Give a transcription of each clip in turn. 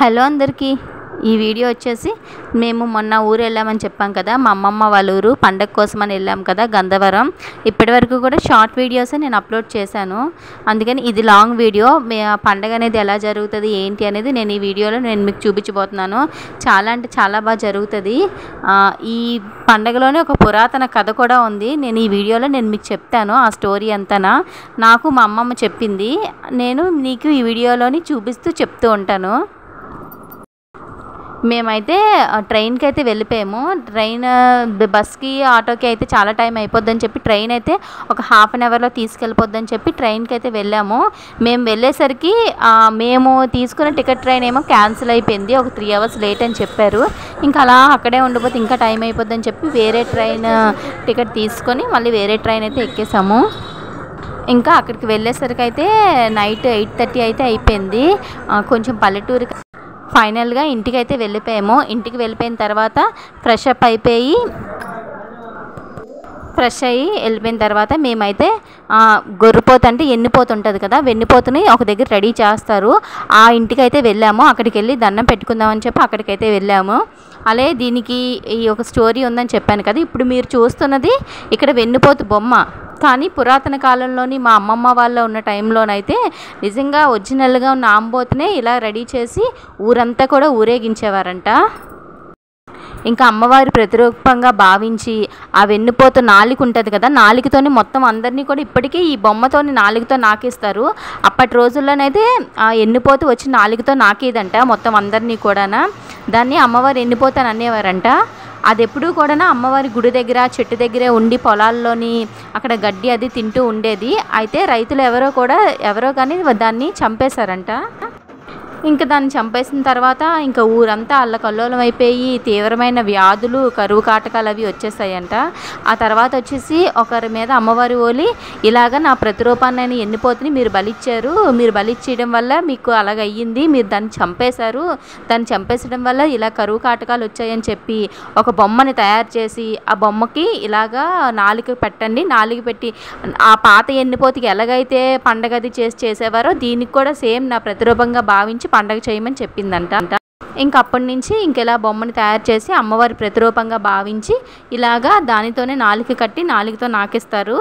Hello అందరికీ ఈ video వచ్చేసి మేము మొన్న ఊరు వెళ్ళామని చెప్పాం కదా, మా అమ్మమ్మ వాళ్ళ ఊరు పండగ కోసమని వెళ్ళాం కదా గంధవరం. ఇప్పటివరకు కూడా షార్ట్ వీడియోసే నేను అప్లోడ్ చేశాను, అందుకని ఇది లాంగ్ వీడియో. పండగ అనేది ఎలా జరుగుతుంది ఏంటి అనేది నేను ఈ వీడియోలో మీకు చూపించబోతున్నాను. చాలా అంటే చాలా బాగా జరుగుతుంది. ఈ పండగలోనే ఒక పురాతన కథ కూడా ఉంది. నేను ఈ వీడియోలో మీకు చెప్తాను ఆ స్టోరీ అంతా. నాకు మా అమ్మమ్మ చెప్పింది, నేను నీకు ఈ వీడియోలోని చూపిస్తూ చెప్తూ ఉంటాను. మేమైతే ట్రైన్కి అయితే వెళ్ళిపోయాము. బస్కి ఆటోకి అయితే చాలా టైం అయిపోద్దని చెప్పి ట్రైన్ అయితే ఒక హాఫ్ అన్ అవర్లో తీసుకెళ్ళిపోద్దని చెప్పి ట్రైన్కి అయితే వెళ్ళాము. మేము వెళ్ళేసరికి మేము తీసుకున్న టికెట్ ట్రైన్ ఏమో క్యాన్సిల్ అయిపోయింది, ఒక 3 అవర్స్ లేట్ అని చెప్పారు. ఇంకా అలా అక్కడే ఉండిపోతే ఇంకా టైం అయిపోద్దని చెప్పి వేరే ట్రైన్ టికెట్ తీసుకొని మళ్ళీ వేరే ట్రైన్ అయితే ఎక్కేసాము. ఇంకా అక్కడికి వెళ్ళేసరికి అయితే నైట్ 8:30 అయితే అయిపోయింది. కొంచెం పల్లెటూరు. ఫైనల్గా ఇంటికి అయితే వెళ్ళిపోయాము. ఇంటికి వెళ్ళిపోయిన తర్వాత ఫ్రెష్ అయ్యి వెళ్ళిపోయిన తర్వాత మేమైతే గొర్రెపోతు అంటే ఎన్నిపోతు ఉంటుంది కదా, వెన్నిపోతుని ఒక దగ్గర రెడీ చేస్తారు, ఆ ఇంటికి అయితే వెళ్ళాము. అక్కడికి వెళ్ళి దండం పెట్టుకుందామని చెప్పి అక్కడికైతే వెళ్ళాము. అలాగే దీనికి ఈ ఒక స్టోరీ ఉందని చెప్పాను కదా, ఇప్పుడు మీరు చూస్తున్నది ఇక్కడ వెన్నిపోతు బొమ్మ. కానీ పురాతన కాలంలోని మా అమ్మమ్మ వాళ్ళ ఉన్న టైంలోనైతే నిజంగా ఒరిజినల్గా ఉన్న ఆంబోతునే ఇలా రెడీ చేసి ఊరంతా కూడా ఊరేగించేవారంట. ఇంకా అమ్మవారి ప్రతిరూపంగా భావించి ఆ వెన్నుపోతు నాలిక ఉంటుంది కదా, నాలికతోని మొత్తం అందరినీ కూడా ఇప్పటికీ ఈ బొమ్మతోని నాలికతో నాకిస్తారు. అప్పటి రోజుల్లోనైతే ఆ ఎన్నుపోతు వచ్చి నాలికతో నాకేదంట మొత్తం అందరినీ కూడా. దాన్ని అమ్మవారు ఎన్నుపోతు అని అనేవారంట. అది ఎప్పుడూ కూడా అమ్మవారి గుడి దగ్గర చెట్టు దగ్గరే ఉండి పొలాల్లోని అక్కడ గడ్డి అది తింటూ ఉండేది. అయితే రైతులు ఎవరో కానీ దాన్ని చంపేశారంట. ఇంకా దాన్ని చంపేసిన తర్వాత ఇంకా ఊరంతా అల్లకల్లోలం అయిపోయి తీవ్రమైన వ్యాధులు, కరువు కాటకాలు అవి వచ్చేసాయంట. ఆ తర్వాత వచ్చేసి ఒకరి మీద అమ్మవారి ఓలి ఇలాగ నా ప్రతిరూపాన్ని ఎన్నిపోతుని మీరు బలిచ్చారు, మీరు బలిచ్చేయడం వల్ల మీకు అలాగయ్యింది, మీరు దాన్ని చంపేశారు, దాన్ని చంపేసడం వల్ల ఇలా కరువు కాటకాలు వచ్చాయని చెప్పి ఒక బొమ్మని తయారు చేసి ఆ బొమ్మకి ఇలాగా నాలుక పెట్టండి, నాలుక పెట్టి ఆ పాత ఎన్నిపోతుకి ఎలాగైతే పండగ అది చేసేవారో దీనికి కూడా సేమ్ నా ప్రతిరూపంగా భావించి పండగ చేయమని చెప్పిందంట. ఇంక అప్పటి నుంచి ఇంకెలా బొమ్మని తయారు చేసి అమ్మవారి ప్రతిరూపంగా భావించి ఇలాగా దానితోనే నాలుక కట్టి నాలుకతో నాకిస్తారు.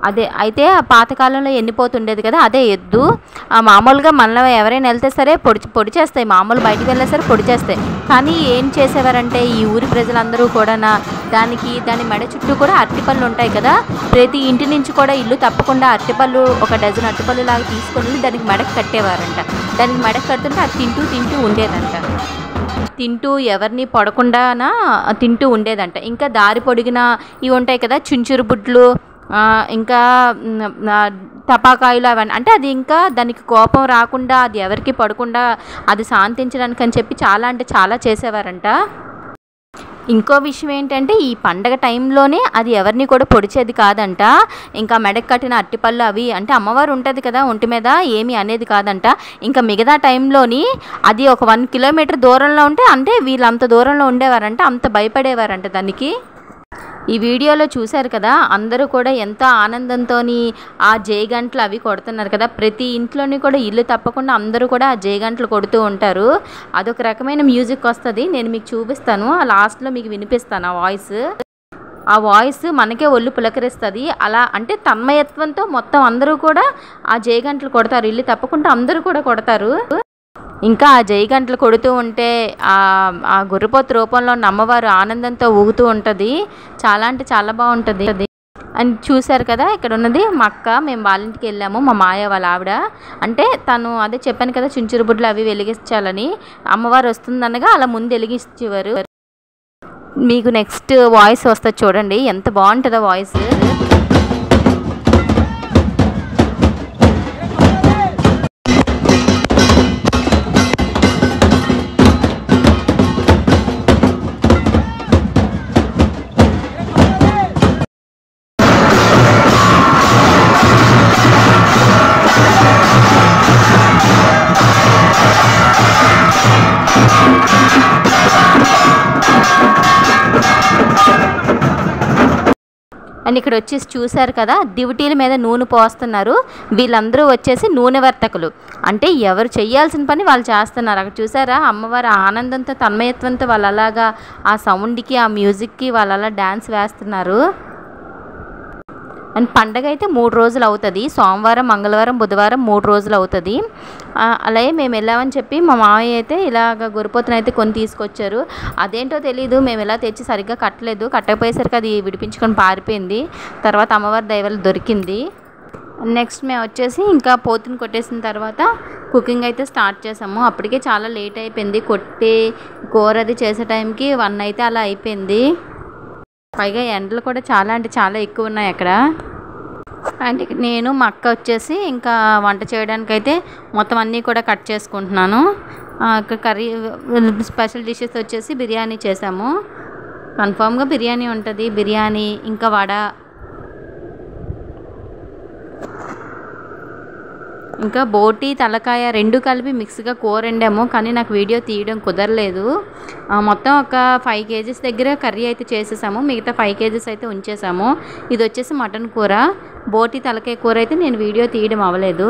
అదే అయితే ఆ పాతకాలంలో ఎన్నిపోతుండేది కదా, అదే ఎద్దు. మామూలుగా మనలో ఎవరైనా వెళ్తే సరే పొడి చేస్తాయి, మామూలు బయటికి వెళ్ళే సరే పొడి చేస్తాయి. కానీ ఏం చేసేవారంటే ఈ ఊరి ప్రజలందరూ కూడా దాని మెడ చుట్టూ కూడా అరటిపళ్ళు ఉంటాయి కదా, ప్రతి ఇంటి నుంచి కూడా ఇల్లు తప్పకుండా అరటిపళ్ళు ఒక డజన్ అరటిపళ్ళు లాగా తీసుకొని దానికి మెడకు కట్టేవారంట. దానికి మెడకు కడుతుంటే అది తింటూ ఉండేదంట. తింటూ ఎవరిని పడకుండా తింటూ ఉండేదంట. ఇంకా దారి పొడిగిన ఇవి ఉంటాయి కదా చుంచురు బుడ్లు, ఇంకా టపాకాయలు అవన్నీ, అంటే అది ఇంకా దానికి కోపం రాకుండా అది ఎవరికి పడకుండా అది శాంతించడానికి అని చెప్పి చాలా అంటే చాలా చేసేవారంట. ఇంకో విషయం ఏంటంటే ఈ పండగ టైంలోనే అది ఎవరిని కూడా పొడిచేది కాదంట. ఇంకా మెడకు కట్టిన అట్టిపళ్ళు అవి అంటే అమ్మవారు ఉంటుంది కదా ఒంటి మీద ఏమీ అనేది కాదంట. ఇంకా మిగతా టైంలోని అది ఒక 1 కిలోమీటర్ దూరంలో ఉంటే అంటే వీళ్ళు అంత దూరంలో ఉండేవారంట, అంత భయపడేవారంట దానికి. ఈ వీడియోలో చూశారు కదా, అందరూ కూడా ఎంతో ఆనందంతో ఆ జయగంటలు అవి కొడుతున్నారు కదా. ప్రతి ఇంట్లోని కూడా ఇల్లు తప్పకుండా అందరూ కూడా ఆ జయగంటలు కొడుతూ ఉంటారు. అదొక రకమైన మ్యూజిక్ వస్తుంది, నేను మీకు చూపిస్తాను, ఆ లాస్ట్లో మీకు వినిపిస్తాను ఆ వాయిస్ మనకే ఒళ్ళు పులకరిస్తుంది. అలా అంటే తన్మయత్వంతో మొత్తం అందరూ కూడా ఆ జయగంటలు కొడతారు, ఇల్లు తప్పకుండా అందరూ కూడా కొడతారు. ఇంకా ఆ జయగంటలు కొడుతూ ఉంటే ఆ గొర్రెపోతు రూపంలో ఉన్న అమ్మవారు ఆనందంతో ఊగుతూ ఉంటుంది. చాలా అంటే చాలా బాగుంటుంది. అని చూశారు కదా, ఇక్కడ ఉన్నది మా అక్క. మేము వాళ్ళ ఇంటికి వెళ్ళాము, మా మాయ వాళ్ళ ఆవిడ. అంటే తను అదే చెప్పాను కదా చుంచురు బుడ్లు అవి వెలిగించాలని, అమ్మవారు వస్తుందనగా అలా ముందు వెలిగించేవారు. మీకు నెక్స్ట్ వాయిస్ వస్తుంది చూడండి, ఎంత బాగుంటుందో వాయిస్. అండ్ ఇక్కడ వచ్చేసి చూశారు కదా, దివిటీల మీద నూనె పోస్తున్నారు. వీళ్ళందరూ వచ్చేసి నూనె వర్తకులు, అంటే ఎవరు చేయాల్సిన పని వాళ్ళు చేస్తున్నారు. అక్కడ చూసారా అమ్మవారి ఆనందంతో తన్మయత్వంతో వాళ్ళు అలాగా ఆ సౌండ్కి ఆ మ్యూజిక్కి వాళ్ళు అలా డ్యాన్స్ వేస్తున్నారు. అండ్ పండగ అయితే 3 రోజులు అవుతుంది. సోమవారం, మంగళవారం, బుధవారం 3 రోజులు అవుతుంది. అలాగే మేము వెళ్ళామని చెప్పి మా మామయ్య అయితే ఇలాగ గొర్రెపోతుని అయితే కొని తీసుకొచ్చారు. అదేంటో తెలీదు, మేము ఇలా తెచ్చి సరిగ్గా కట్టలేదు. కట్టకపోయేసరికి అది విడిపించుకొని పారిపోయింది. తర్వాత అమ్మవారి దయ వల్ల దొరికింది. నెక్స్ట్ మేము వచ్చేసి ఇంకా పోతుని కొట్టేసిన తర్వాత కుకింగ్ అయితే స్టార్ట్ చేసాము. అప్పటికే చాలా లేట్ అయిపోయింది. కొట్టి కూర అది చేసే టైంకి 1 అయితే అలా అయిపోయింది. పైగా ఎండలు కూడా చాలా అంటే చాలా ఎక్కువ ఉన్నాయి అక్కడ. అండ్ నేను మా అక్క వచ్చేసి ఇంకా వంట చేయడానికైతే మొత్తం అన్నీ కూడా కట్ చేసుకుంటున్నాను. కర్రీ స్పెషల్ డిషెస్ వచ్చేసి బిర్యానీ చేసాము. కన్ఫామ్గా బిర్యానీ ఉంటుంది. బిర్యానీ ఇంకా వడ, ఇంకా బోటి తలకాయ 2 కలిపి మిక్స్గా కూర వండాము. కానీ నాకు వీడియో తీయడం కుదరలేదు. మొత్తం ఒక 5 kgs దగ్గర కర్రీ అయితే చేసేసాము. మిగతా 5 kgs అయితే ఉంచేసాము. ఇది వచ్చేసి మటన్ కూర. బోటి తలకాయ కూర అయితే నేను వీడియో తీయడం అవ్వలేదు.